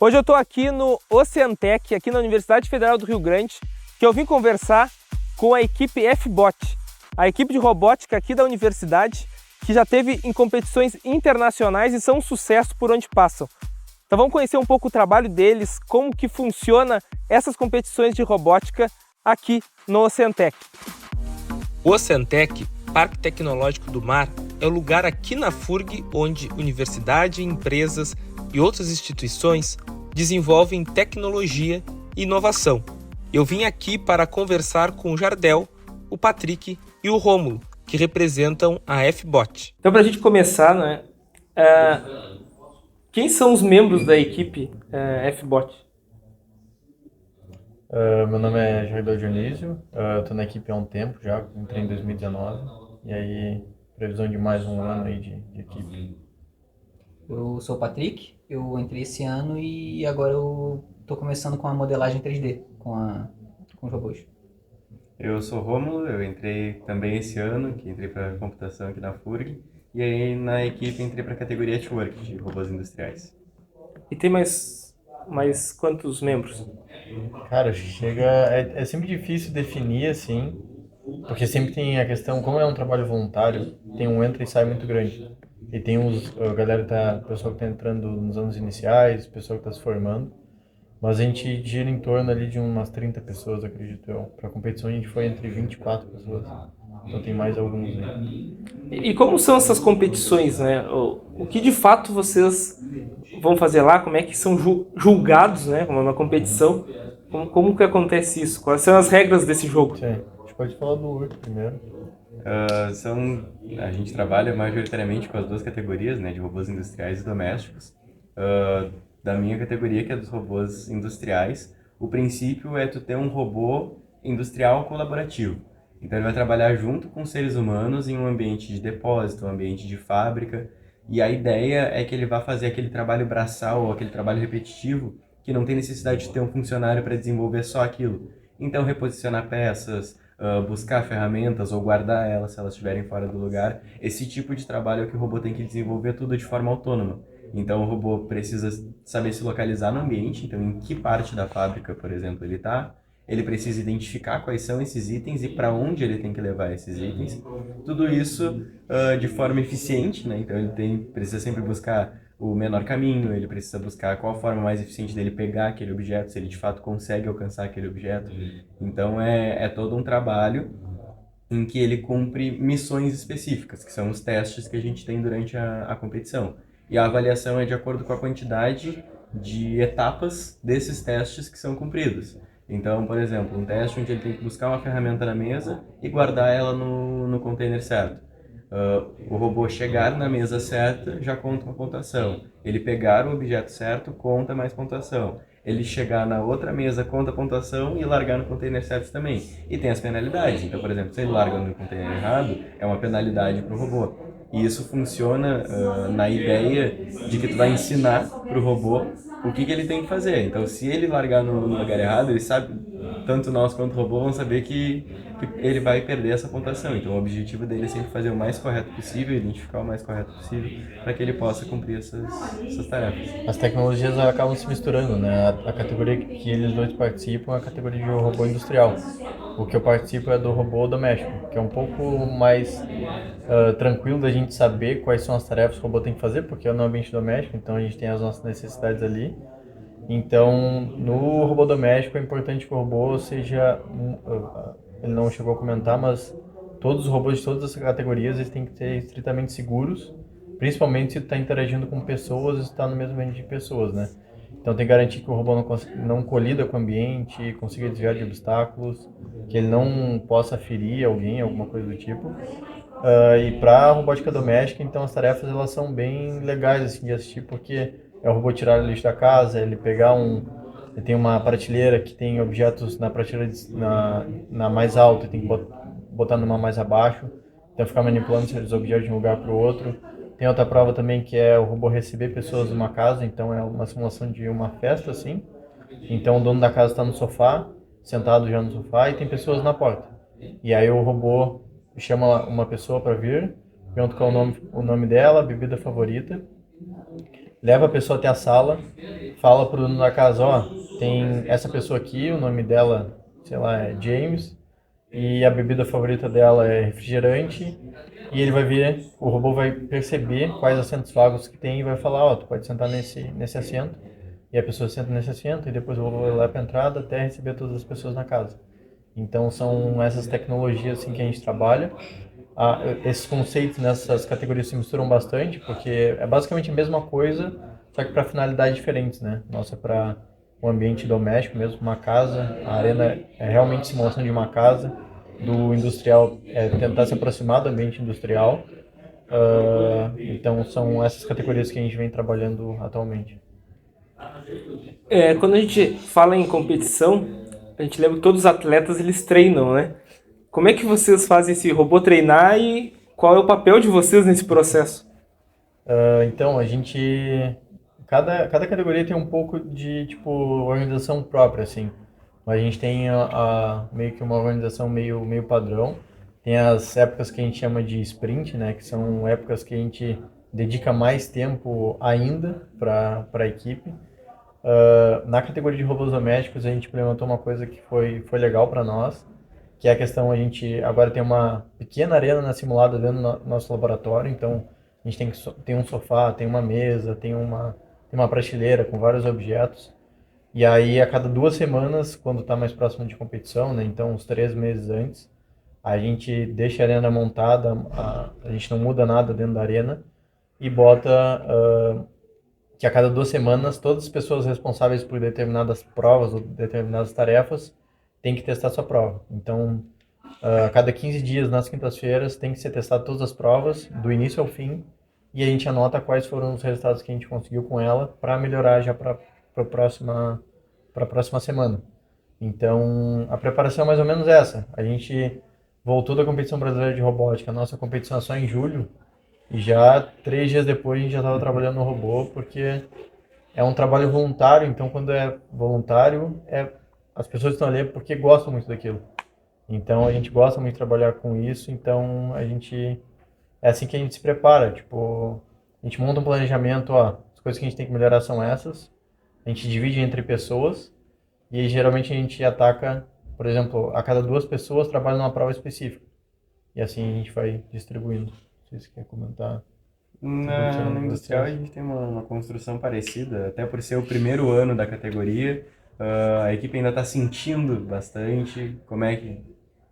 Hoje eu estou aqui no Oceantec, aqui na Universidade Federal do Rio Grande, que eu vim conversar com a equipe FBOT, a equipe de robótica aqui da universidade, que já teve em competições internacionais e são um sucesso por onde passam. Então vamos conhecer um pouco o trabalho deles, como que funciona essas competições de robótica aqui no Oceantec. O Oceantec, Parque Tecnológico do Mar, é o lugar aqui na FURG onde universidade, empresas e outras instituições desenvolvem tecnologia e inovação. Eu vim aqui para conversar com o Jardel, o Patrick e o Rômulo, que representam a FBOT. Então, para a gente começar, né, quem são os membros da equipe FBOT? Meu nome é Jardel Dionísio, estou na equipe há um tempo já, entrei em 2019, e aí previsão de mais um ano aí de equipe. Eu sou o Patrick, eu entrei esse ano e agora eu estou começando com a modelagem 3D, com os robôs. Eu sou o Rômulo, eu entrei também esse ano, que entrei para computação aqui na FURG, e aí na equipe entrei para a categoria Network de robôs industriais. E tem mais quantos membros? Cara, é sempre difícil definir assim, porque sempre tem a questão, como é um trabalho voluntário, tem um entra e sai muito grande. E tem o pessoal que está entrando nos anos iniciais, o pessoal que está se formando. Mas a gente gira em torno ali de umas 30 pessoas, acredito eu. Para a competição a gente foi entre 24 pessoas. Então tem mais alguns aí. E como são essas competições, né? O que de fato vocês vão fazer lá? Como é que são julgados, né? Como é uma competição? Como que acontece isso? Quais são as regras desse jogo? Sim, a gente pode falar do Urk primeiro. A gente trabalha majoritariamente com as duas categorias, né, de robôs industriais e domésticos. Da minha categoria, que é dos robôs industriais, o princípio é tu ter um robô industrial colaborativo. Então ele vai trabalhar junto com seres humanos em um ambiente de depósito, um ambiente de fábrica, e a ideia é que ele vá fazer aquele trabalho braçal ou aquele trabalho repetitivo que não tem necessidade de ter um funcionário para desenvolver só aquilo. Então reposicionar peças, buscar ferramentas ou guardar elas se elas estiverem fora do lugar, esse tipo de trabalho é o que o robô tem que desenvolver tudo de forma autônoma. Então o robô precisa saber se localizar no ambiente, então em que parte da fábrica, por exemplo, ele está. Ele precisa identificar quais são esses itens e para onde ele tem que levar esses itens. Tudo isso de forma eficiente, né? Então ele precisa sempre buscar o menor caminho, ele precisa buscar qual a forma mais eficiente dele pegar aquele objeto, se ele de fato consegue alcançar aquele objeto. Então é todo um trabalho em que ele cumpre missões específicas, que são os testes que a gente tem durante a competição. E a avaliação é de acordo com a quantidade de etapas desses testes que são cumpridos. Então, por exemplo, um teste onde ele tem que buscar uma ferramenta na mesa e guardar ela no container certo. O robô chegar na mesa certa já conta uma pontuação. Ele pegar o objeto certo conta mais pontuação. Ele chegar na outra mesa conta a pontuação e largar no container certo também. E tem as penalidades. Então, por exemplo, se ele larga no container errado, é uma penalidade para o robô. E isso funciona na ideia de que tu vai ensinar para o robô o que ele tem que fazer. Então, se ele largar no lugar errado, ele sabe, tanto nós quanto o robô vão saber que ele vai perder essa pontuação. Então, o objetivo dele é sempre fazer o mais correto possível, identificar o mais correto possível, para que ele possa cumprir essas tarefas. As tecnologias acabam se misturando, né? A categoria que eles dois participam é a categoria de robô industrial. O que eu participo é do robô doméstico, que é um pouco mais tranquilo da gente saber quais são as tarefas que o robô tem que fazer, porque é no ambiente doméstico, então a gente tem as nossas necessidades ali. Então, no robô doméstico é importante que o robô seja, ele não chegou a comentar, mas todos os robôs de todas as categorias eles têm que ser estritamente seguros, principalmente se está interagindo com pessoas e está no mesmo ambiente de pessoas, né? Então tem que garantir que o robô não colida com o ambiente, consiga desviar de obstáculos, que ele não possa ferir alguém, alguma coisa do tipo. E para a robótica doméstica, então as tarefas elas são bem legais assim, de assistir, porque é o robô tirar o lixo da casa, ele pegar ele tem uma prateleira que tem objetos na prateleira na mais alta, tem que botar numa mais abaixo, então ficar manipulando esses objetos de um lugar para o outro. Tem outra prova também que é o robô receber pessoas numa casa, então é uma simulação de uma festa assim. Então o dono da casa está no sofá, sentado já no sofá, e tem pessoas na porta. E aí o robô chama uma pessoa para vir, pergunta qual é o nome dela, a bebida favorita, leva a pessoa até a sala, fala pro dono da casa, ó, tem essa pessoa aqui, o nome dela, sei lá, é James, e a bebida favorita dela é refrigerante, e ele vai ver, o robô vai perceber quais assentos vagos que tem e vai falar, ó, tu pode sentar nesse assento, e a pessoa senta nesse assento, e depois o robô vai lá para a entrada até receber todas as pessoas na casa. Então são essas tecnologias assim que a gente trabalha. Esses conceitos nessas categorias se misturam bastante, porque é basicamente a mesma coisa, só que para finalidades diferentes, né? Nossa, para o ambiente doméstico mesmo, uma casa, a arena é realmente simulação de uma casa, do industrial é tentar se aproximar do ambiente industrial. Então são essas categorias que a gente vem trabalhando atualmente. Quando a gente fala em competição, a gente lembra que todos os atletas eles treinam, né? Como é que vocês fazem esse robô treinar e qual é o papel de vocês nesse processo? Então, a gente... Cada categoria tem um pouco de, tipo, organização própria, assim. A gente tem meio que uma organização meio padrão. Tem as épocas que a gente chama de sprint, né? Que são épocas que a gente dedica mais tempo ainda para a equipe. Na categoria de robôs domésticos, a gente implementou uma coisa que foi legal para nós, que é a questão, a gente agora tem uma pequena arena simulada dentro do nosso laboratório, então a gente tem um sofá, tem uma mesa, tem uma prateleira com vários objetos, e aí a cada 2 semanas, quando está mais próximo de competição, né, então uns 3 meses antes, a gente deixa a arena montada, a gente não muda nada dentro da arena, e bota que a cada 2 semanas todas as pessoas responsáveis por determinadas provas ou determinadas tarefas têm que testar sua prova. Então, a cada 15 dias, nas quintas-feiras, tem que ser testado todas as provas, do início ao fim, e a gente anota quais foram os resultados que a gente conseguiu com ela para melhorar já para a próxima semana. Então, a preparação é mais ou menos essa. A gente voltou da competição brasileira de robótica, a nossa competição é só em julho, e já 3 dias depois a gente já estava trabalhando no robô, porque é um trabalho voluntário, então quando é voluntário, as pessoas estão ali porque gostam muito daquilo. Então a gente gosta muito de trabalhar com isso, então é assim que a gente se prepara, tipo, a gente monta um planejamento, ó, as coisas que a gente tem que melhorar são essas, a gente divide entre pessoas, e aí, geralmente a gente ataca, por exemplo, a cada 2 pessoas trabalha numa prova específica, e assim a gente vai distribuindo. Não sei se você quer comentar. Na industrial a gente tem uma construção parecida, até por ser o primeiro ano da categoria, a equipe ainda está sentindo bastante como é que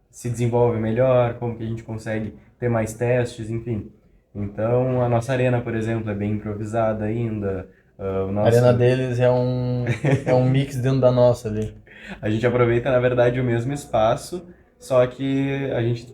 se desenvolve melhor, como que a gente consegue ter mais testes, enfim. Então a nossa arena, por exemplo, é bem improvisada ainda. A arena deles é um mix dentro da nossa ali. A gente aproveita, na verdade, o mesmo espaço, só que a gente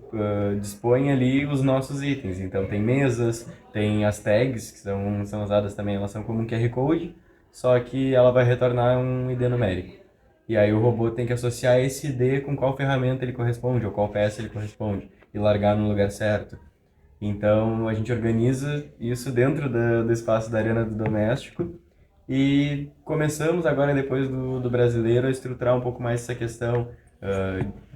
dispõe ali os nossos itens. Então tem mesas, tem as tags, que são usadas também, elas são como um QR Code, só que ela vai retornar um ID numérico. E aí o robô tem que associar esse ID com qual ferramenta ele corresponde, ou qual peça ele corresponde, e largar no lugar certo. Então a gente organiza isso dentro do espaço da arena do doméstico, e começamos agora, depois do brasileiro, a estruturar um pouco mais essa questão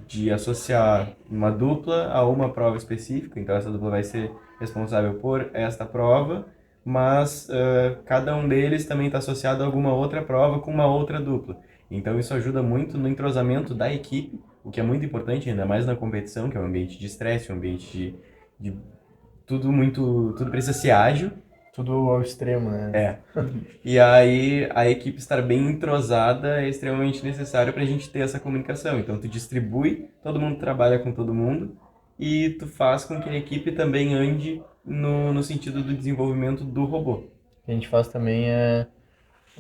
de associar uma dupla a uma prova específica. Então essa dupla vai ser responsável por esta prova, mas cada um deles também está associado a alguma outra prova com uma outra dupla. Então isso ajuda muito no entrosamento da equipe, o que é muito importante, ainda mais na competição, que é um ambiente de estresse, um ambiente de tudo precisa ser ágil. Tudo ao extremo, né? E aí a equipe estar bem entrosada é extremamente necessário para a gente ter essa comunicação. Então tu distribui, todo mundo trabalha com todo mundo, e tu faz com que a equipe também ande no sentido do desenvolvimento do robô. O que a gente faz também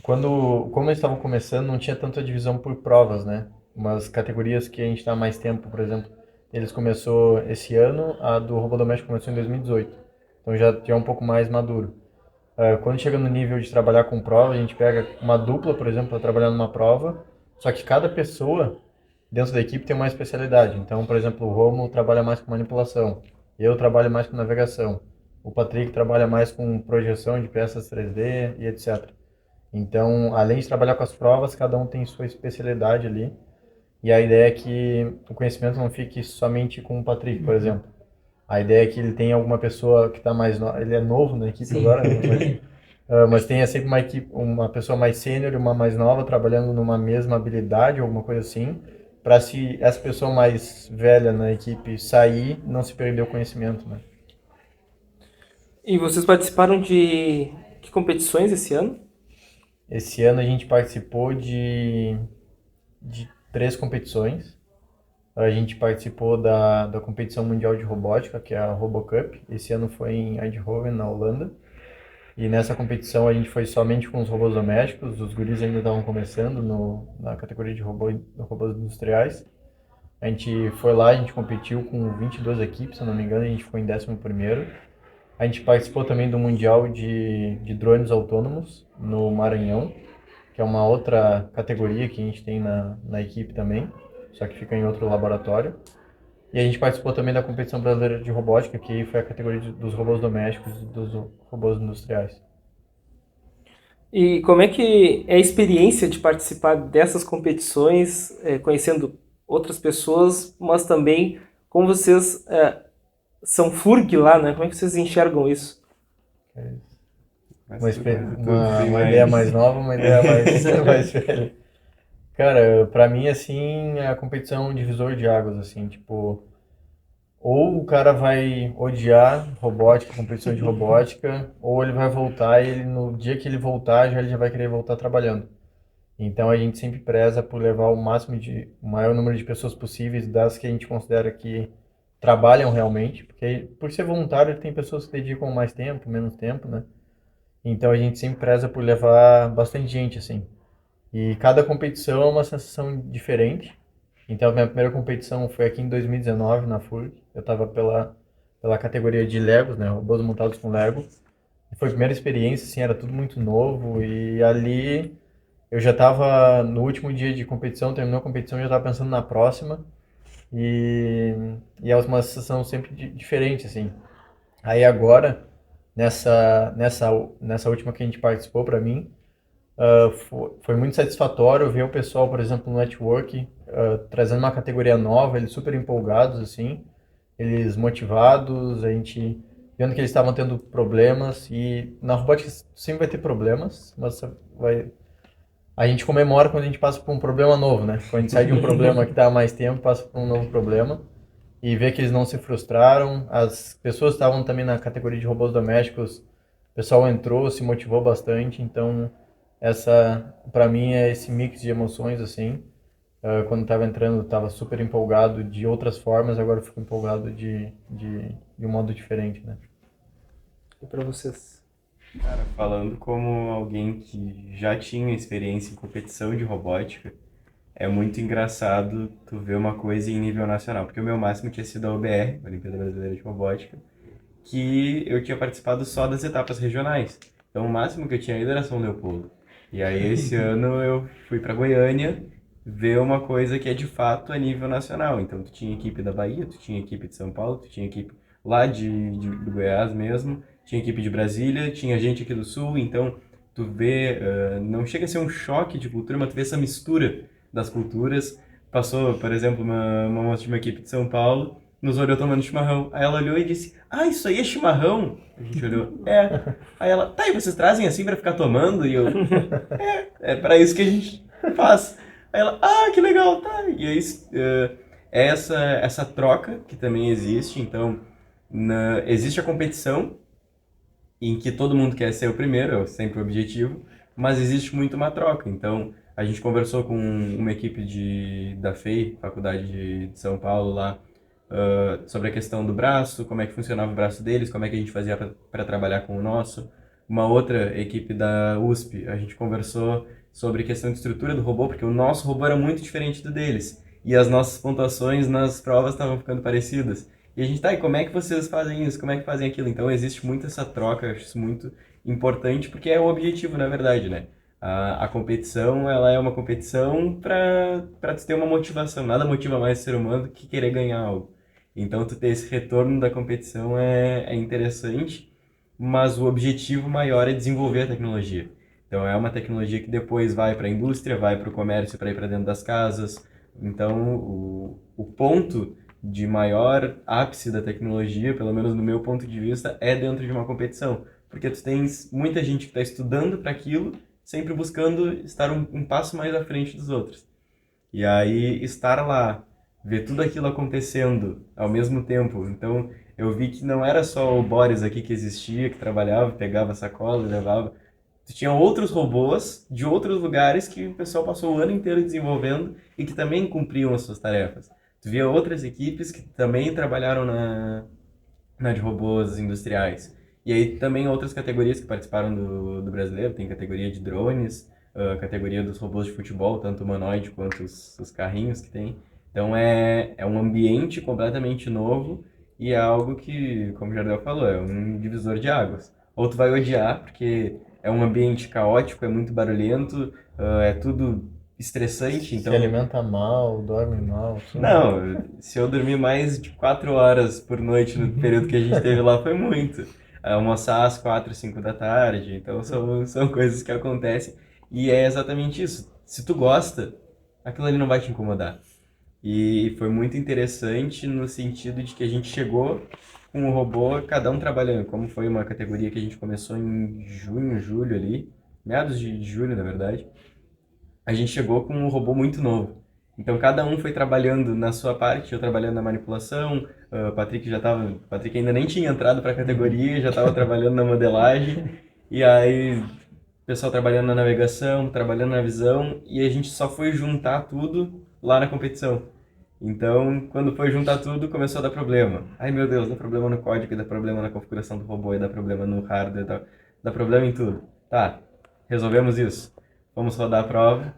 como eles estavam começando, não tinha tanta divisão por provas, né? Umas categorias que a gente dá mais tempo, por exemplo, eles começou esse ano, a do robô doméstico começou em 2018. Então já é um pouco mais maduro. Quando chega no nível de trabalhar com prova, a gente pega uma dupla, por exemplo, para trabalhar numa prova, só que cada pessoa dentro da equipe tem uma especialidade. Então, por exemplo, o Romo trabalha mais com manipulação, eu trabalho mais com navegação, o Patrick trabalha mais com projeção de peças 3D e etc. Então, além de trabalhar com as provas, cada um tem sua especialidade ali, e a ideia é que o conhecimento não fique somente com o Patrick, por exemplo. A ideia é que ele tenha alguma pessoa que está mais... Ele é novo na equipe agora, né? Mas tem sempre uma equipe, uma pessoa mais sênior e uma mais nova trabalhando numa mesma habilidade, alguma coisa assim, para se essa pessoa mais velha na equipe sair, não se perder o conhecimento, né? E vocês participaram de que competições esse ano? Esse ano a gente participou de 3 competições. A gente participou da competição mundial de robótica, que é a RoboCup. Esse ano foi em Eindhoven, na Holanda. E nessa competição a gente foi somente com os robôs domésticos. Os guris ainda estavam começando na categoria de robôs industriais. A gente foi lá, a gente competiu com 22 equipes, se eu não me engano, a gente ficou em 11º. A gente participou também do Mundial de Drones Autônomos no Maranhão, que é uma outra categoria que a gente tem na equipe também, só que fica em outro laboratório. E a gente participou também da competição brasileira de robótica, que foi a categoria dos robôs domésticos e dos robôs industriais. E como é que é a experiência de participar dessas competições, conhecendo outras pessoas, mas também como vocês são FURG lá, né? Como é que vocês enxergam isso? Mas Uma, tu, espe- tu, uma, tem uma ideia mais... mais nova, uma ideia mais velha. Cara, pra mim, assim, a competição é um divisor de águas, assim, tipo, ou o cara vai odiar robótica, competição de robótica, ou ele vai voltar e no dia que ele voltar, ele já vai querer voltar trabalhando. Então a gente sempre preza por levar o maior número de pessoas possíveis das que a gente considera que trabalham realmente, porque por ser voluntário tem pessoas que dedicam mais tempo, menos tempo, né? Então a gente sempre preza por levar bastante gente, assim. E cada competição é uma sensação diferente. Então, a minha primeira competição foi aqui em 2019, na FURG. Eu estava pela categoria de Legos, né? Robôs montados com Lego. E foi a primeira experiência, assim, era tudo muito novo. E ali eu já estava no último dia de competição, terminou a competição, eu já estava pensando na próxima. E, e é uma sensação sempre diferente, assim. Aí agora, nessa última que a gente participou, para mim, foi muito satisfatório ver o pessoal, por exemplo, no network, trazendo uma categoria nova, eles super empolgados, assim, eles motivados, a gente vendo que eles estavam tendo problemas, e na robótica sempre vai ter problemas, mas a gente comemora quando a gente passa por um problema novo, né? Quando a gente sai de um problema que está há mais tempo, passa por um novo problema, e ver que eles não se frustraram, as pessoas estavam também na categoria de robôs domésticos, o pessoal entrou, se motivou bastante, então essa, para mim, é esse mix de emoções, assim. Quando estava entrando, estava super empolgado de outras formas, agora eu fico empolgado de um modo diferente, né? E para vocês? Cara, falando como alguém que já tinha experiência em competição de robótica, é muito engraçado tu ver uma coisa em nível nacional, porque o meu máximo tinha sido a OBR, a Olimpíada Brasileira de Robótica, que eu tinha participado só das etapas regionais. Então o máximo que eu tinha ido era São Leopoldo. E aí esse ano eu fui para Goiânia ver uma coisa que é de fato a nível nacional. Então tu tinha equipe da Bahia, tu tinha equipe de São Paulo, tu tinha equipe lá do Goiás mesmo, tinha equipe de Brasília, tinha gente aqui do Sul, então tu vê, não chega a ser um choque de cultura, mas tu vê essa mistura das culturas. Passou, por exemplo, uma moça de uma equipe de São Paulo, nos olhou tomando chimarrão. Aí ela olhou e disse: "Ah, isso aí é chimarrão?" A gente olhou: "É." Aí ela: "Tá, e vocês trazem assim pra ficar tomando?" E eu: "É pra isso que a gente faz." Aí ela: "Ah, que legal, tá." E aí é essa troca que também existe. Então, existe a competição em que todo mundo quer ser o primeiro, é sempre o objetivo, mas existe muito uma troca. Então, a gente conversou com uma equipe da FEI, Faculdade de São Paulo, lá, sobre a questão do braço, como é que funcionava o braço deles, como é que a gente fazia para trabalhar com o nosso. Uma outra equipe da USP, a gente conversou sobre a questão de estrutura do robô, porque o nosso robô era muito diferente do deles. E as nossas pontuações nas provas estavam ficando parecidas. E a gente, tá, e como é que vocês fazem isso? Como é que fazem aquilo? Então existe muito essa troca, eu acho isso muito importante, porque é o objetivo, na verdade, né? A competição, ela é uma competição para tu ter uma motivação. Nada motiva mais o ser humano do que querer ganhar algo. Então, tu ter esse retorno da competição é interessante, mas o objetivo maior é desenvolver a tecnologia. Então, é uma tecnologia que depois vai para a indústria, vai para o comércio, para ir para dentro das casas. Então, o ponto de maior ápice da tecnologia, pelo menos no meu ponto de vista, é dentro de uma competição. porque tu tens muita gente que está estudando para aquilo, sempre buscando estar um passo mais à frente dos outros. E aí, estar lá, ver tudo aquilo acontecendo ao mesmo tempo. Então, eu vi que não era só o Boris aqui que existia, que trabalhava, pegava a sacola e levava. Tinha outros robôs de outros lugares que o pessoal passou o ano inteiro desenvolvendo e que também cumpriam as suas tarefas. Tu via outras equipes que também trabalharam na de robôs industriais. E aí também outras categorias que participaram do brasileiro, tem categoria de drones, categoria dos robôs de futebol, tanto humanoide quanto os carrinhos que tem. Então é um ambiente completamente novo e é algo que, como o Jardel falou, é um divisor de águas. Ou tu vai odiar, porque é um ambiente caótico, é muito barulhento, é tudo estressante, Se então... alimenta mal, dorme mal, tudo. Não, se eu dormir mais de 4 horas por noite no período que a gente teve lá foi muito. Almoçar às 4, 5 da tarde, então são coisas que acontecem. E é exatamente isso. Se tu gosta, aquilo ali não vai te incomodar. E foi muito interessante no sentido de que a gente chegou com o robô, cada um trabalhando. Como foi uma categoria que a gente começou em junho, julho ali, meados de julho, na verdade, a gente chegou com um robô muito novo. Então cada um foi trabalhando na sua parte, eu trabalhando na manipulação, o Patrick ainda nem tinha entrado para a categoria, já estava trabalhando na modelagem, e aí o pessoal trabalhando na navegação, trabalhando na visão, e a gente só foi juntar tudo lá na competição. Então, quando foi juntar tudo, começou a dar problema. Ai meu Deus, dá problema no código, dá problema na configuração do robô, dá problema no hardware, dá problema em tudo. Tá, resolvemos isso. Vamos rodar a prova.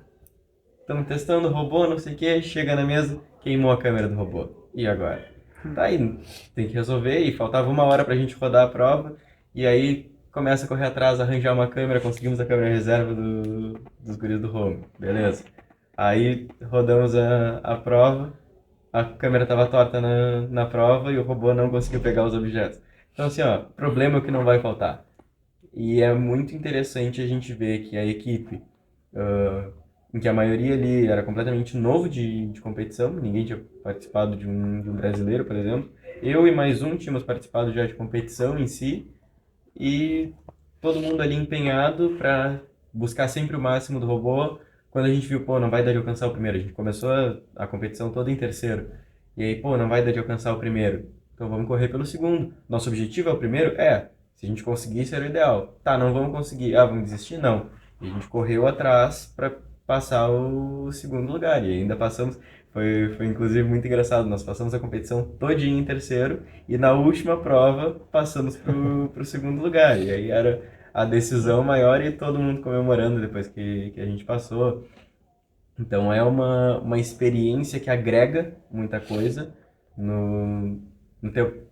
Estamos testando o robô, não sei o que, chega na mesa, queimou a câmera do robô. E agora? Tá aí, tem que resolver, e faltava 1 hora pra gente rodar a prova, e aí começa a correr atrás, arranjar uma câmera, conseguimos a câmera reserva dos guris do home, beleza. Aí rodamos a prova, a câmera estava torta na prova e o robô não conseguiu pegar os objetos. Então assim, ó, problema é o que não vai faltar. E é muito interessante a gente ver que a equipe, em que a maioria ali era completamente novo de competição, ninguém tinha participado de um brasileiro, por exemplo. Eu e mais um tínhamos participado já de competição em si, e todo mundo ali empenhado para buscar sempre o máximo do robô. Quando a gente viu, pô, não vai dar de alcançar o primeiro, a gente começou a competição toda em terceiro. E aí, pô, não vai dar de alcançar o primeiro, então vamos correr pelo segundo. Nosso objetivo é o primeiro? Se a gente conseguisse era o ideal. Tá, não vamos conseguir. Vamos desistir? Não. E a gente correu atrás para passar o segundo lugar. E ainda passamos. Foi inclusive muito engraçado. Nós passamos a competição todinha em terceiro e na última prova passamos pro segundo lugar. E aí era a decisão maior e todo mundo comemorando depois que a gente passou. Então é uma experiência que agrega muita coisa no teu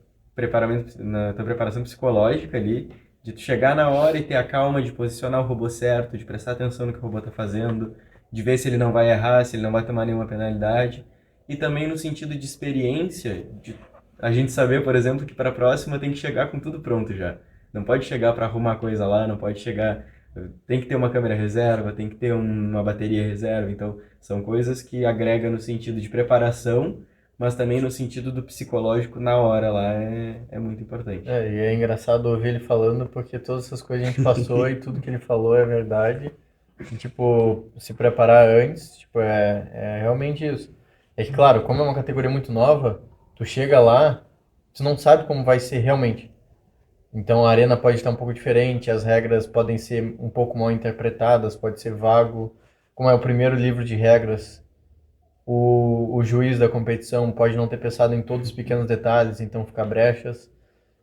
na tua preparação psicológica ali, de tu chegar na hora e ter a calma de posicionar o robô certo, de prestar atenção no que o robô está fazendo, de ver se ele não vai errar, se ele não vai tomar nenhuma penalidade. E também no sentido de experiência, de a gente saber, por exemplo, que para a próxima tem que chegar com tudo pronto já. Não pode chegar para arrumar coisa lá, não pode chegar... Tem que ter uma câmera reserva, tem que ter uma bateria reserva. Então, são coisas que agregam no sentido de preparação, mas também no sentido do psicológico na hora lá é muito importante. E é engraçado ouvir ele falando, porque todas essas coisas a gente passou e tudo que ele falou é verdade. E, tipo, se preparar antes, tipo, é realmente isso. É que, claro, como é uma categoria muito nova, tu chega lá, tu não sabe como vai ser realmente. Então a arena pode estar um pouco diferente, as regras podem ser um pouco mal interpretadas, pode ser vago. Como é o primeiro livro de regras, o juiz da competição pode não ter pensado em todos os pequenos detalhes, então fica brechas.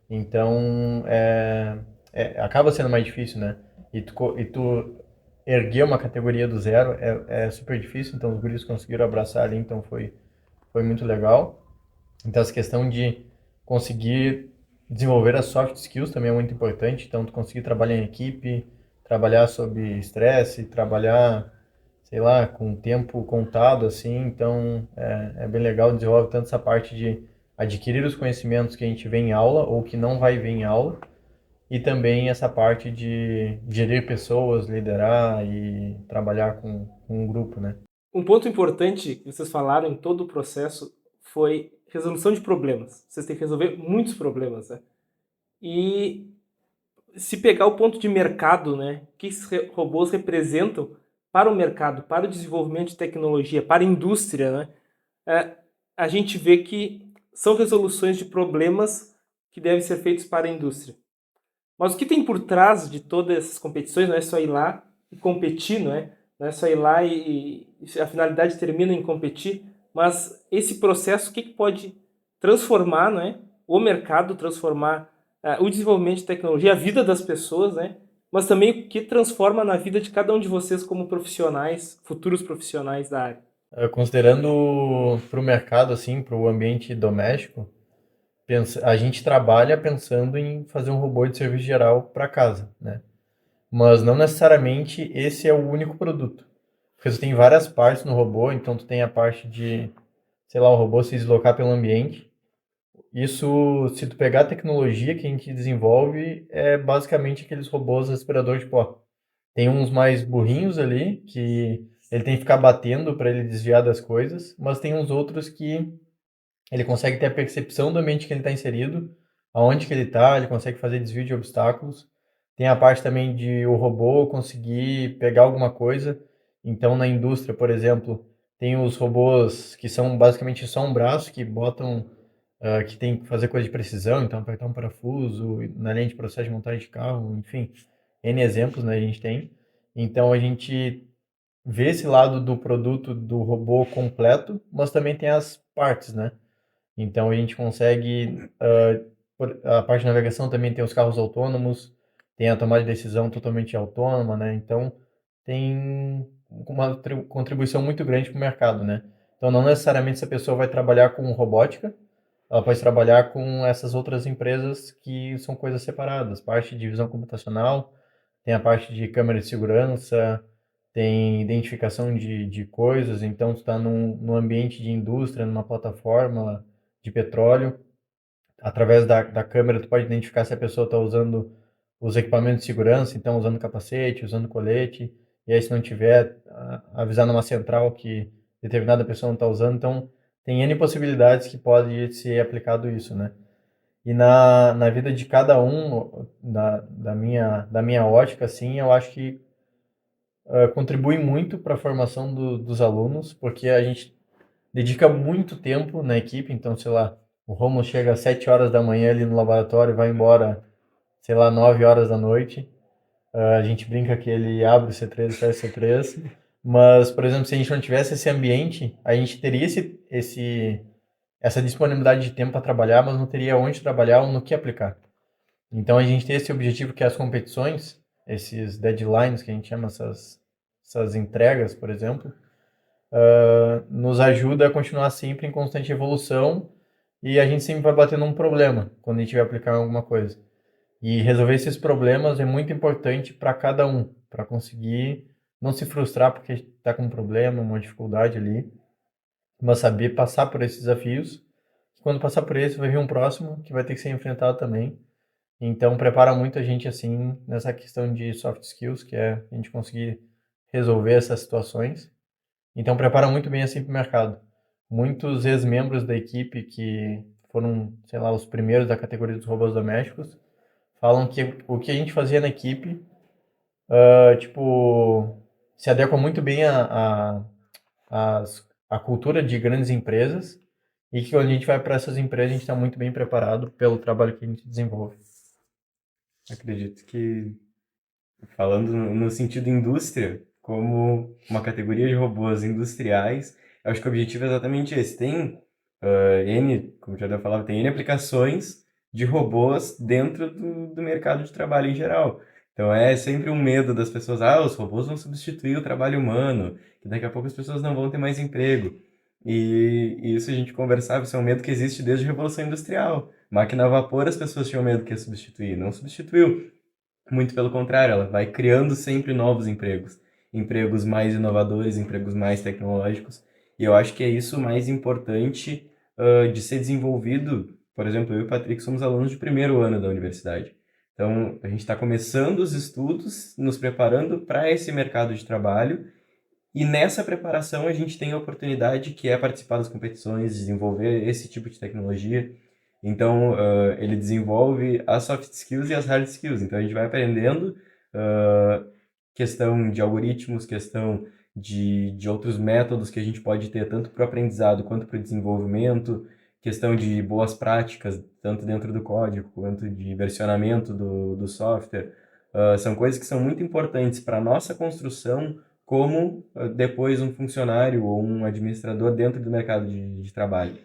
Então acaba sendo mais difícil, né? E tu erguer uma categoria do zero é super difícil, então os guris conseguiram abraçar ali, então foi muito legal. Então essa questão de conseguir desenvolver as soft skills também é muito importante, então tu conseguir trabalhar em equipe, trabalhar sob estresse, trabalhar, sei lá, com tempo contado, assim, então é bem legal, desenvolve tanto essa parte de adquirir os conhecimentos que a gente vê em aula ou que não vai ver em aula, e também essa parte de gerir pessoas, liderar e trabalhar com um grupo, né? Um ponto importante que vocês falaram em todo o processo foi resolução de problemas. Vocês têm que resolver muitos problemas, né? E se pegar o ponto de mercado, né, o que esses robôs representam para o mercado, para o desenvolvimento de tecnologia, para a indústria, né, é, a gente vê que são resoluções de problemas que devem ser feitos para a indústria. Mas o que tem por trás de todas essas competições não é só ir lá e competir, não é? Não é só ir lá e a finalidade termina em competir, mas esse processo, o que pode transformar, não é? O mercado, transformar o desenvolvimento de tecnologia, a vida das pessoas, né? Mas também o que transforma na vida de cada um de vocês como profissionais, futuros profissionais da área. Considerando para o mercado, assim, para o ambiente doméstico, a gente trabalha pensando em fazer um robô de serviço geral para casa, né? Mas não necessariamente esse é o único produto. Porque você tem várias partes no robô, então tu tem a parte de, sei lá, o robô se deslocar pelo ambiente. Isso, se tu pegar a tecnologia que a gente desenvolve, é basicamente aqueles robôs aspirador de pó. Tem uns mais burrinhos ali, que ele tem que ficar batendo para ele desviar das coisas, mas tem uns outros que ele consegue ter a percepção do ambiente que ele está inserido, aonde que ele está, ele consegue fazer desvio de obstáculos. Tem a parte também de o robô conseguir pegar alguma coisa. Então, na indústria, por exemplo, tem os robôs que são basicamente só um braço, que botam, que tem que fazer coisa de precisão, então apertar um parafuso, na linha de processo de montagem de carro, enfim, N exemplos, né, a gente tem. Então, a gente vê esse lado do produto do robô completo, mas também tem as partes, né? Então a gente consegue, a parte de navegação também tem os carros autônomos, tem a tomada de decisão totalmente autônoma, né? Então tem uma contribuição muito grande para o mercado, né? Então não necessariamente essa pessoa vai trabalhar com robótica, ela pode trabalhar com essas outras empresas que são coisas separadas, parte de visão computacional, tem a parte de câmera de segurança, tem identificação de coisas, então tu está num ambiente de indústria, numa plataforma de petróleo, através da câmera tu pode identificar se a pessoa está usando os equipamentos de segurança, então usando capacete, usando colete, e aí se não tiver, avisar numa central que determinada pessoa não está usando, então tem N possibilidades que pode ser aplicado isso, né? E na vida de cada um, da minha ótica, assim, eu acho que contribui muito para a formação dos alunos, porque a gente dedica muito tempo na equipe, então, sei lá, o Romulo chega às 7 horas da manhã ali no laboratório e vai embora, sei lá, 9 horas da noite. A gente brinca que ele abre o C3 e fecha o C3, mas, por exemplo, se a gente não tivesse esse ambiente, a gente teria essa disponibilidade de tempo para trabalhar, mas não teria onde trabalhar ou no que aplicar. Então, a gente tem esse objetivo que é as competições, esses deadlines que a gente chama, essas entregas, por exemplo, nos ajuda a continuar sempre em constante evolução e a gente sempre vai bater num problema quando a gente vai aplicar alguma coisa. E resolver esses problemas é muito importante para cada um, para conseguir não se frustrar porque está com um problema, uma dificuldade ali, mas saber passar por esses desafios. Quando passar por esse, vai vir um próximo que vai ter que ser enfrentado também. Então, prepara muito a gente assim nessa questão de soft skills, que é a gente conseguir resolver essas situações. Então prepara muito bem assim para o mercado. Muitos ex-membros da equipe que foram, sei lá, os primeiros da categoria dos robôs domésticos, falam que o que a gente fazia na equipe, tipo, se adequa muito bem à cultura de grandes empresas e que quando a gente vai para essas empresas a gente está muito bem preparado pelo trabalho que a gente desenvolve. Acredito que, falando no sentido indústria, como uma categoria de robôs industriais, eu acho que o objetivo é exatamente esse. Tem como já deu falado, tem N aplicações de robôs dentro do mercado de trabalho em geral. Então é sempre um medo das pessoas, os robôs vão substituir o trabalho humano, que daqui a pouco as pessoas não vão ter mais emprego. E isso a gente conversava, isso é um medo que existe desde a Revolução Industrial. Máquina a vapor, as pessoas tinham medo que ia substituir, não substituiu. Muito pelo contrário, ela vai criando sempre novos empregos. Empregos mais inovadores, empregos mais tecnológicos. E eu acho que é isso o mais importante de ser desenvolvido. Por exemplo, eu e o Patrick somos alunos de primeiro ano da universidade. Então, a gente está começando os estudos, nos preparando para esse mercado de trabalho. E nessa preparação a gente tem a oportunidade que é participar das competições, desenvolver esse tipo de tecnologia. Então, ele desenvolve as soft skills e as hard skills. Então, a gente vai aprendendo questão de algoritmos, questão de outros métodos que a gente pode ter, tanto para o aprendizado quanto para o desenvolvimento, questão de boas práticas, tanto dentro do código quanto de versionamento do software. São coisas que são muito importantes para a nossa construção como depois um funcionário ou um administrador dentro do mercado de trabalho.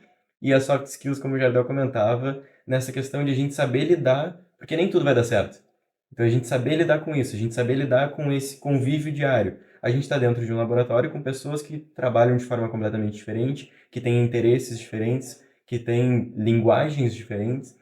E as soft skills, como o Jardel comentava, nessa questão de a gente saber lidar, porque nem tudo vai dar certo. Então a gente saber lidar com isso, a gente saber lidar com esse convívio diário. A gente está dentro de um laboratório com pessoas que trabalham de forma completamente diferente, que têm interesses diferentes, que têm linguagens diferentes.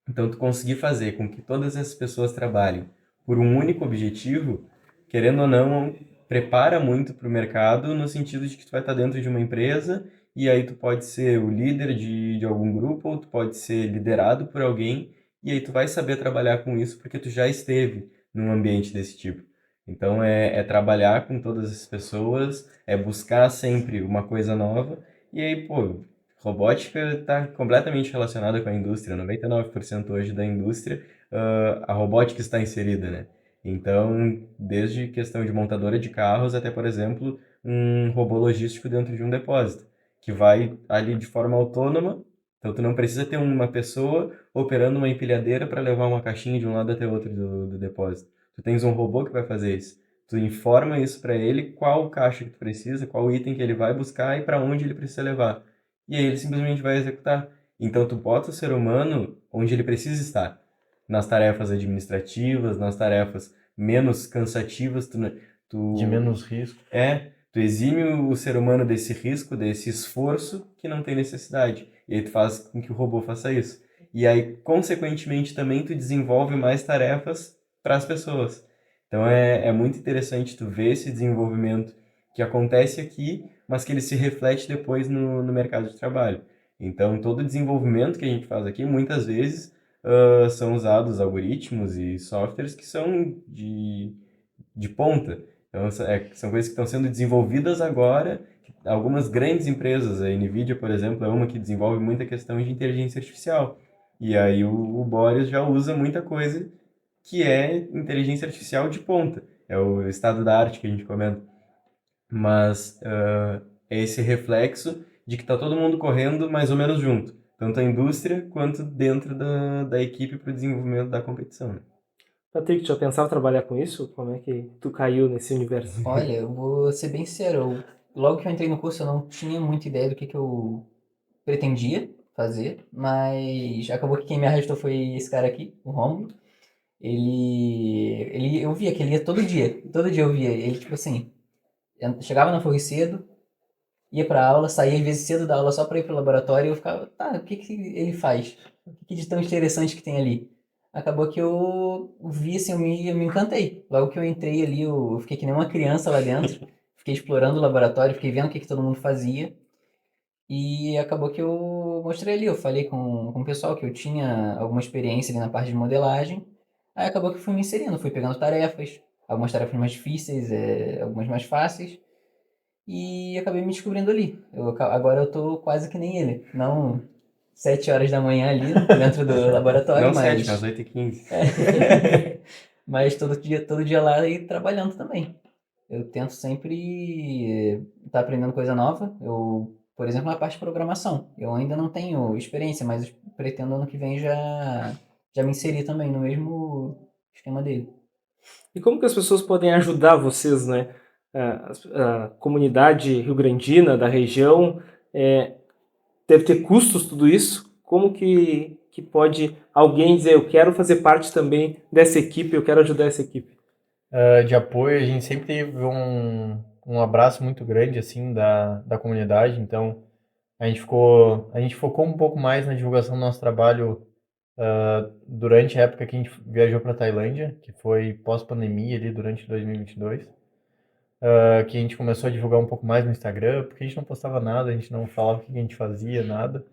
Então tu conseguir fazer com que todas essas pessoas trabalhem por um único objetivo, querendo ou não, prepara muito para o mercado no sentido de que tu vai estar dentro de uma empresa e aí tu pode ser o líder de algum grupo ou tu pode ser liderado por alguém e aí tu vai saber trabalhar com isso porque tu já esteve num ambiente desse tipo. Então é trabalhar com todas as pessoas, é buscar sempre uma coisa nova e aí, pô, robótica está completamente relacionada com a indústria, 99% hoje da indústria, a robótica está inserida, né? Então, desde questão de montadora de carros até, por exemplo, um robô logístico dentro de um depósito, que vai ali de forma autônoma, então tu não precisa ter uma pessoa operando uma empilhadeira para levar uma caixinha de um lado até outro do depósito. Tu tens um robô que vai fazer isso. Tu informa isso para ele, qual caixa que tu precisa, qual item que ele vai buscar e para onde ele precisa levar. E aí ele simplesmente vai executar. Então tu bota o ser humano onde ele precisa estar, nas tarefas administrativas, nas tarefas menos cansativas, De menos risco. tu exime o ser humano desse risco, desse esforço que não tem necessidade. E aí tu faz com que o robô faça isso. E aí, consequentemente, também tu desenvolve mais tarefas para as pessoas. Então é muito interessante tu ver esse desenvolvimento que acontece aqui, mas que ele se reflete depois no mercado de trabalho. Então, todo o desenvolvimento que a gente faz aqui, muitas vezes, são usados algoritmos e softwares que são de ponta. Então, são coisas que estão sendo desenvolvidas agora. Algumas grandes empresas, a NVIDIA, por exemplo, é uma que desenvolve muita questão de inteligência artificial. E aí o Boris já usa muita coisa que é inteligência artificial de ponta. É o estado da arte que a gente comenta. Mas é esse reflexo de que está todo mundo correndo mais ou menos junto. Tanto a indústria quanto dentro da equipe para o desenvolvimento da competição, né? Patrick, tu já pensava trabalhar com isso? Como é que tu caiu nesse universo? Olha, eu vou ser bem sincero, logo que eu entrei no curso eu não tinha muita ideia do que eu pretendia fazer, mas acabou que quem me arrastou foi esse cara aqui, o Romulo. Eu via que ele ia todo dia eu via ele, tipo assim, chegava na Forri cedo, ia pra aula, saía às vezes cedo da aula só pra ir pro laboratório e eu ficava, tá, o que ele faz? O que de tão interessante que tem ali? Acabou que eu vi assim, eu me encantei. Logo que eu entrei ali, eu fiquei que nem uma criança lá dentro, fiquei explorando o laboratório, fiquei vendo o que todo mundo fazia. E acabou que eu mostrei ali, eu falei com o pessoal que eu tinha alguma experiência ali na parte de modelagem. Aí acabou que eu fui me inserindo, fui pegando tarefas, algumas tarefas mais difíceis, algumas mais fáceis. E acabei me descobrindo ali. Agora eu tô quase que nem ele. Não 7 horas da manhã ali dentro do laboratório, Não mas... 7, mas 8h15. Mas todo dia lá e trabalhando também. Eu tento sempre estar aprendendo coisa nova. Por exemplo, na parte de programação. Eu ainda não tenho experiência, mas pretendo ano que vem já me inserir também no mesmo esquema dele. E como que as pessoas podem ajudar vocês, né? A comunidade rio-grandina da região deve ter custos tudo isso. Como que pode alguém dizer, eu quero fazer parte também dessa equipe, eu quero ajudar essa equipe? De apoio, a gente sempre teve um abraço muito grande, assim, da comunidade, então a gente focou um pouco mais na divulgação do nosso trabalho durante a época que a gente viajou para Tailândia, que foi pós-pandemia ali durante 2022, que a gente começou a divulgar um pouco mais no Instagram, porque a gente não postava nada, a gente não falava o que a gente fazia, nada.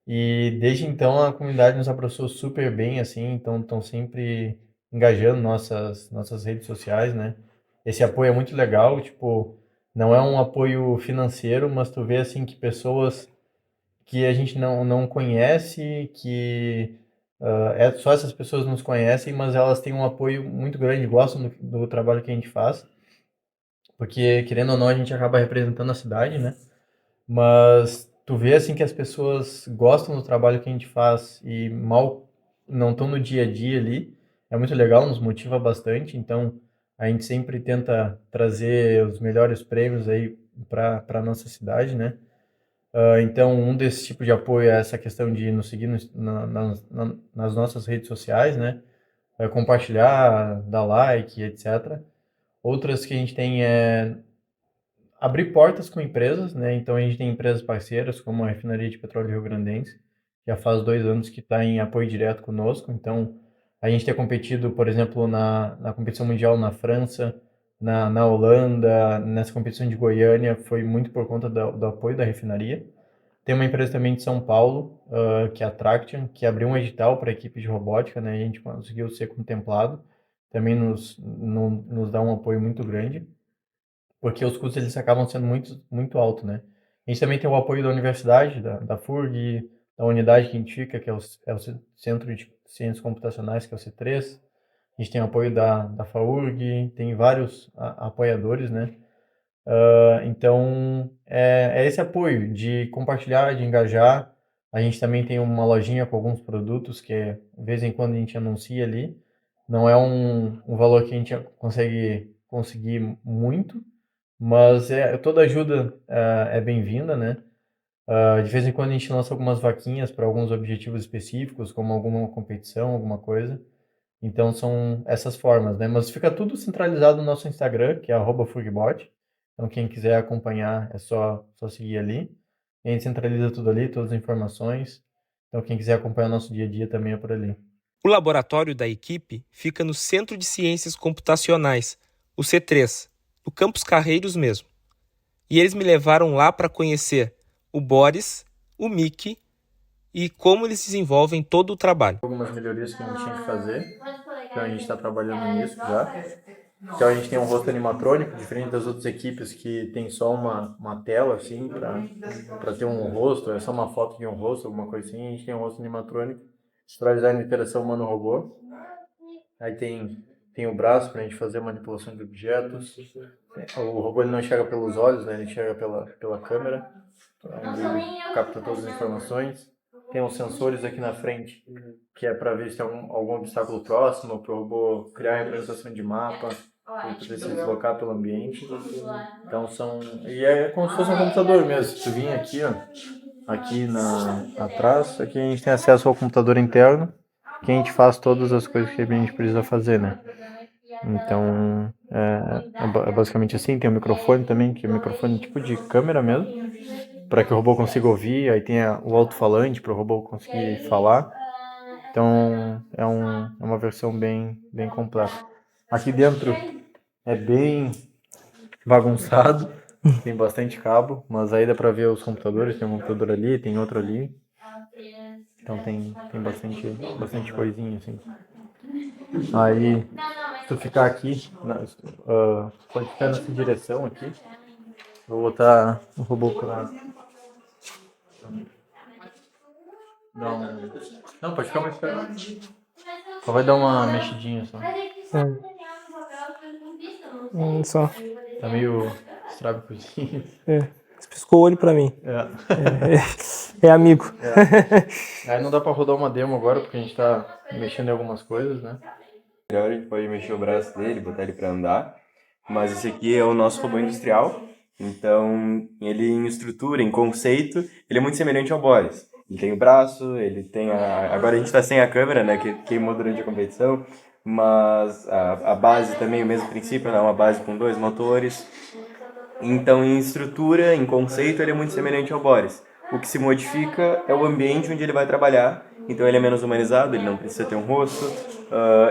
E desde então a comunidade nos abraçou super bem, assim, então estão sempre engajando nossas redes sociais, né? Esse apoio é muito legal, tipo, não é um apoio financeiro, mas tu vê, assim, que pessoas que a gente não conhece, que só essas pessoas nos conhecem, mas elas têm um apoio muito grande, gostam do trabalho que a gente faz, porque, querendo ou não, a gente acaba representando a cidade, né? Mas tu vê, assim, que as pessoas gostam do trabalho que a gente faz e mal não estão no dia a dia ali, é muito legal, nos motiva bastante, então a gente sempre tenta trazer os melhores prêmios aí para nossa cidade, né? Então, um desses tipos de apoio é essa questão de nos seguir nas nossas redes sociais, né? Compartilhar, dar like, etc. Outras que a gente tem é abrir portas com empresas, né? Então, a gente tem empresas parceiras, como a Refinaria de Petróleo Rio Grandense, já faz 2 anos que está em apoio direto conosco. Então, a gente tem competido, por exemplo, na competição mundial na França, na Holanda, nessa competição de Goiânia, foi muito por conta do apoio da refinaria. Tem uma empresa também de São Paulo, que é a Traction, que abriu um edital para a equipe de robótica, né? E a gente conseguiu ser contemplado. Também nos dá um apoio muito grande, porque os custos eles acabam sendo muito altos, né? A gente também tem o apoio da universidade, da FURG, da unidade que a gente fica, que é o Centro de Ciências Computacionais, que é o C3. A gente tem o apoio da FAURG, tem vários apoiadores, né? Então, é esse apoio de compartilhar, de engajar. A gente também tem uma lojinha com alguns produtos que, de vez em quando, a gente anuncia ali. Não é um valor que a gente consegue conseguir muito, mas toda ajuda é bem-vinda, né? De vez em quando a gente lança algumas vaquinhas para alguns objetivos específicos, como alguma competição, alguma coisa. Então são essas formas, né? Mas fica tudo centralizado no nosso Instagram, que é @fugbot. Então quem quiser acompanhar é só seguir ali. A gente centraliza tudo ali, todas as informações. Então quem quiser acompanhar o nosso dia a dia também é por ali. O laboratório da equipe fica no Centro de Ciências Computacionais, o C3, no Campus Carreiros mesmo. E eles me levaram lá para conhecer o Boris, o Mickey e como eles desenvolvem todo o trabalho. Algumas melhorias que a gente tinha que fazer, então a gente está trabalhando nisso já. Então a gente tem um rosto animatrônico, diferente das outras equipes que tem só uma tela assim para ter um rosto, é só uma foto de um rosto, alguma coisa assim. A gente tem um rosto animatrônico, centralizado em interação humano-robô. Aí tem o braço para a gente fazer manipulação de objetos. O robô ele não enxerga pelos olhos, né? Ele enxerga pela câmera, ele capta todas as informações. Tem uns sensores aqui na frente, que é para ver se tem algum obstáculo próximo, para o robô criar a representação de mapa, para poder se deslocar pelo ambiente. Então e é como se fosse um computador mesmo. Se tu vir aqui, ó, aqui atrás, aqui a gente tem acesso ao computador interno, que a gente faz todas as coisas que a gente precisa fazer, né? Então, é basicamente assim. Tem o microfone também, que é um microfone tipo de câmera mesmo, para que o robô consiga ouvir. Aí tem o alto-falante para o robô conseguir falar. Então, é uma versão bem completa. Aqui dentro é bem bagunçado, tem bastante cabo, mas aí dá para ver os computadores. Tem um computador ali, tem outro ali. Então tem bastante coisinha assim. Aí, se tu ficar aqui, pode ficar nessa direção aqui. Vou botar o robô pra dar um... Não, pode ficar mais perto. Só vai dar uma mexidinha só. Só. Tá meio estrábicozinho. Você piscou o olho pra mim. É amigo. Aí não dá pra rodar uma demo agora, porque a gente tá mexendo em algumas coisas, né? Melhor a gente pode mexer o braço dele, botar ele para andar. Mas esse aqui é o nosso robô industrial. Então, ele em estrutura, em conceito, ele é muito semelhante ao Boris. Ele tem o braço, ele tem agora a gente está sem a câmera, né, que queimou durante a competição. Mas a base também, o mesmo princípio, é uma base com 2 motores. Então, em estrutura, em conceito, ele é muito semelhante ao Boris. O que se modifica é o ambiente onde ele vai trabalhar. Então, ele é menos humanizado, ele não precisa ter um rosto.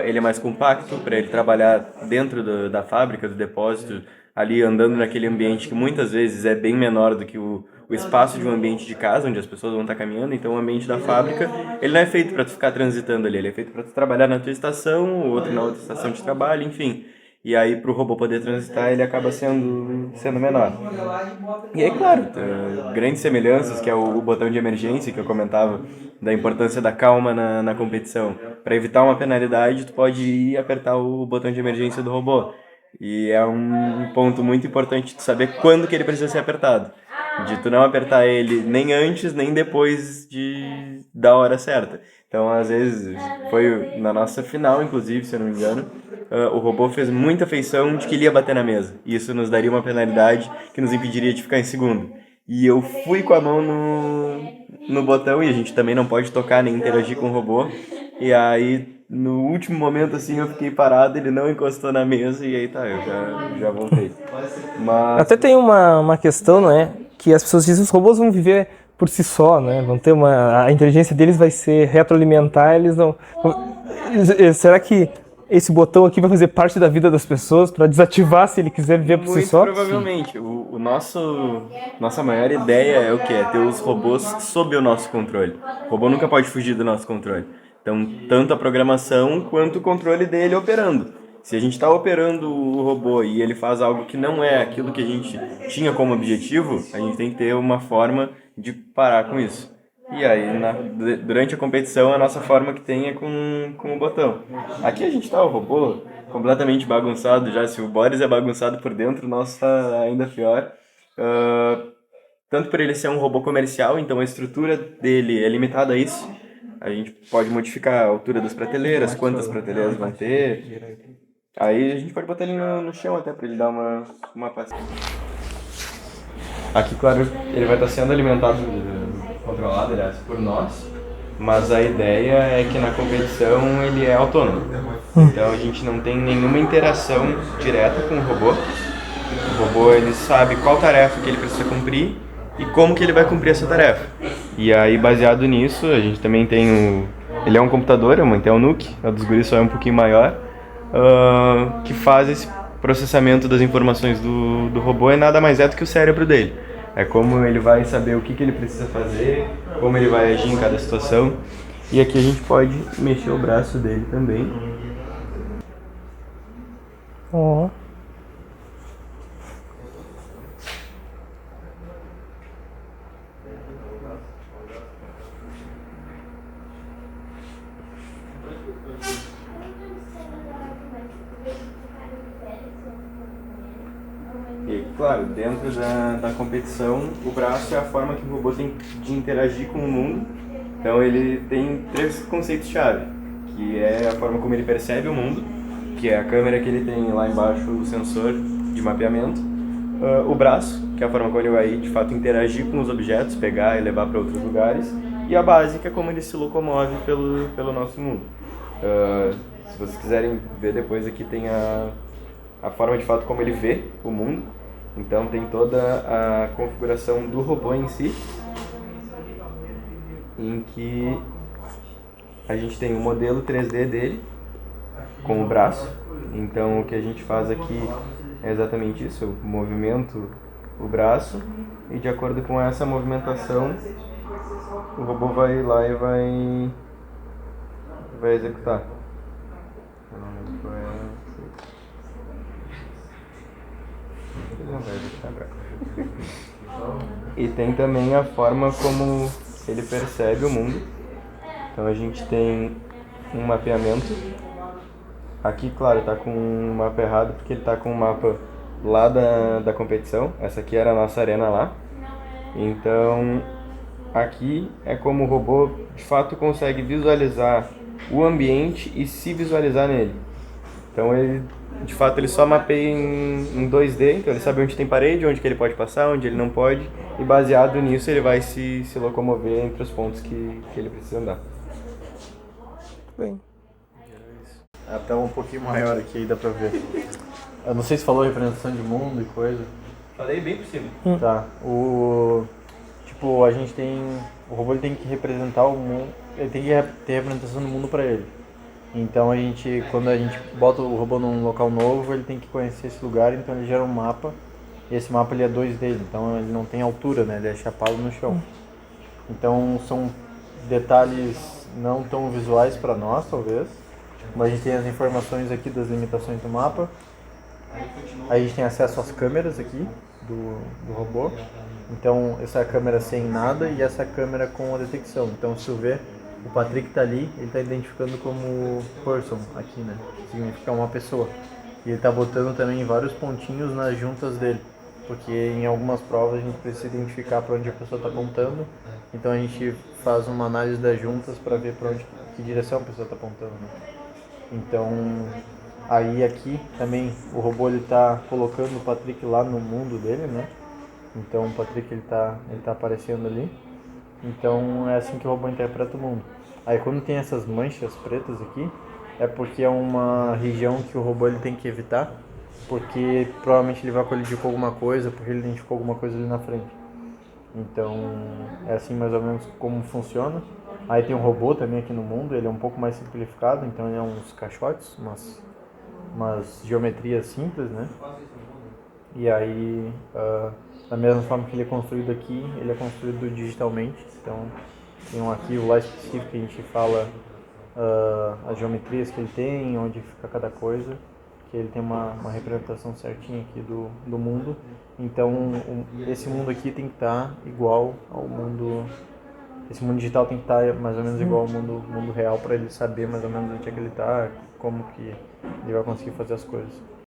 Ele é mais compacto para ele trabalhar dentro da fábrica, do depósito, ali andando naquele ambiente que muitas vezes é bem menor do que o espaço de um ambiente de casa, onde as pessoas vão estar caminhando. Então, o ambiente da fábrica, ele não é feito para tu ficar transitando ali, ele é feito para tu trabalhar na tua estação, o outro na outra estação de trabalho, enfim. e aí para o robô poder transitar ele acaba sendo menor. E aí, claro, grandes semelhanças, que é o botão de emergência que eu comentava, da importância da calma na competição. Para evitar uma penalidade, tu pode ir apertar o botão de emergência do robô. E é um ponto muito importante de saber quando que ele precisa ser apertado. De tu não apertar ele nem antes, nem depois da hora certa. Então, às vezes, foi na nossa final, inclusive, se eu não me engano, o robô fez muita feição de que ele ia bater na mesa. E isso nos daria uma penalidade que nos impediria de ficar em segundo. E eu fui com a mão no botão, e a gente também não pode tocar nem interagir com o robô. E aí, no último momento, assim, eu fiquei parado, ele não encostou na mesa, e aí tá, eu já voltei. Mas... Até tem uma questão, não é? Que as pessoas dizem que os robôs vão viver por si só, né? Vão ter a inteligência deles vai ser retroalimentar, eles não... Será que esse botão aqui vai fazer parte da vida das pessoas para desativar se ele quiser viver por si só? Muito provavelmente. Nossa maior ideia é o quê? É ter os robôs sob o nosso controle. O robô nunca pode fugir do nosso controle. Então, tanto a programação quanto o controle dele operando. Se a gente está operando o robô e ele faz algo que não é aquilo que a gente tinha como objetivo, a gente tem que ter uma forma de parar com isso. E aí, durante a competição, a nossa forma que tem é com o botão. Aqui a gente tá o robô completamente bagunçado já. Se o Boris é bagunçado por dentro, o nosso tá ainda pior. Tanto por ele ser um robô comercial, então a estrutura dele é limitada a isso. A gente pode modificar a altura das prateleiras, quantas prateleiras vão ter. Aí a gente pode botar ele no chão até para ele dar uma passeada. Aqui, claro, ele vai estar sendo alimentado, controlado, aliás, por nós, mas a ideia é que na competição ele é autônomo. Então a gente não tem nenhuma interação direta com o robô. O robô, ele sabe qual tarefa que ele precisa cumprir e como que ele vai cumprir essa tarefa. E aí, baseado nisso, a gente também tem ele é um computador, é uma Intel NUC, a dos guris só é um pouquinho maior, que faz esse processamento das informações do robô, e nada mais é do que o cérebro dele. É como ele vai saber o que ele precisa fazer, como ele vai agir em cada situação. E aqui a gente pode mexer o braço dele também. Oh. E, claro, dentro da competição, o braço é a forma que o robô tem de interagir com o mundo. Então ele tem 3 conceitos-chave, que é a forma como ele percebe o mundo, que é a câmera que ele tem lá embaixo, o sensor de mapeamento. O braço, que é a forma como ele vai, de fato, interagir com os objetos, pegar e levar para outros lugares. E a base, que é como ele se locomove pelo nosso mundo. Se vocês quiserem ver depois, aqui tem a forma, de fato, como ele vê o mundo. Então tem toda a configuração do robô em si, em que a gente tem o modelo 3D dele, com o braço. Então o que a gente faz aqui é exatamente isso, eu movimento o braço e de acordo com essa movimentação o robô vai lá e vai executar. E tem também a forma como ele percebe o mundo. Então a gente tem um mapeamento. Aqui, claro, está com um mapa errado porque ele está com um mapa lá da competição. Essa aqui era a nossa arena lá. Então aqui é como o robô de fato consegue visualizar o ambiente e se visualizar nele. Então ele, de fato, ele só mapeia em 2D, então ele sabe onde tem parede, onde que ele pode passar, onde ele não pode, e baseado nisso ele vai se locomover entre os pontos que ele precisa andar. Bem. Até um pouquinho maior aqui, aí dá pra ver. Eu não sei se falou representação de mundo e coisa. Falei bem por cima. Tá. Tipo, a gente tem... O robô ele tem que representar o mundo, ele tem que ter representação do mundo pra ele. Então quando a gente bota o robô num local novo, ele tem que conhecer esse lugar, então ele gera um mapa. E esse mapa ele é 2D, então ele não tem altura, né? Ele é chapado no chão. Então são detalhes não tão visuais para nós, talvez. Mas a gente tem as informações aqui das limitações do mapa. Aí a gente tem acesso às câmeras aqui do robô. Então, essa é a câmera sem nada e essa é a câmera com a detecção. Então, se tu vê, o Patrick tá ali, ele tá identificando como person aqui, né? Significa uma pessoa. E ele tá botando também vários pontinhos nas juntas dele. Porque em algumas provas a gente precisa identificar para onde a pessoa está apontando. Então a gente faz uma análise das juntas para ver para onde, que direção a pessoa está apontando, né? Então, aí aqui também o robô ele tá colocando o Patrick lá no mundo dele, né? Então o Patrick ele tá aparecendo ali. Então é assim que o robô interpreta o mundo. Aí quando tem essas manchas pretas aqui, é porque é uma região que o robô ele tem que evitar, porque provavelmente ele vai colidir com alguma coisa, porque ele identificou alguma coisa ali na frente. Então é assim mais ou menos como funciona. Aí tem um robô também aqui no mundo, ele é um pouco mais simplificado, então ele é uns caixotes, umas geometrias simples, né? E aí, da mesma forma que ele é construído aqui, ele é construído digitalmente. Então, tem um arquivo lá específico que a gente fala as geometrias que ele tem, onde fica cada coisa, que ele tem uma representação certinha aqui do mundo. Então, esse mundo aqui tem que estar igual ao mundo. Esse mundo digital tem que estar mais ou menos igual ao mundo real para ele saber mais ou menos onde é que ele está, como que ele vai conseguir fazer as coisas.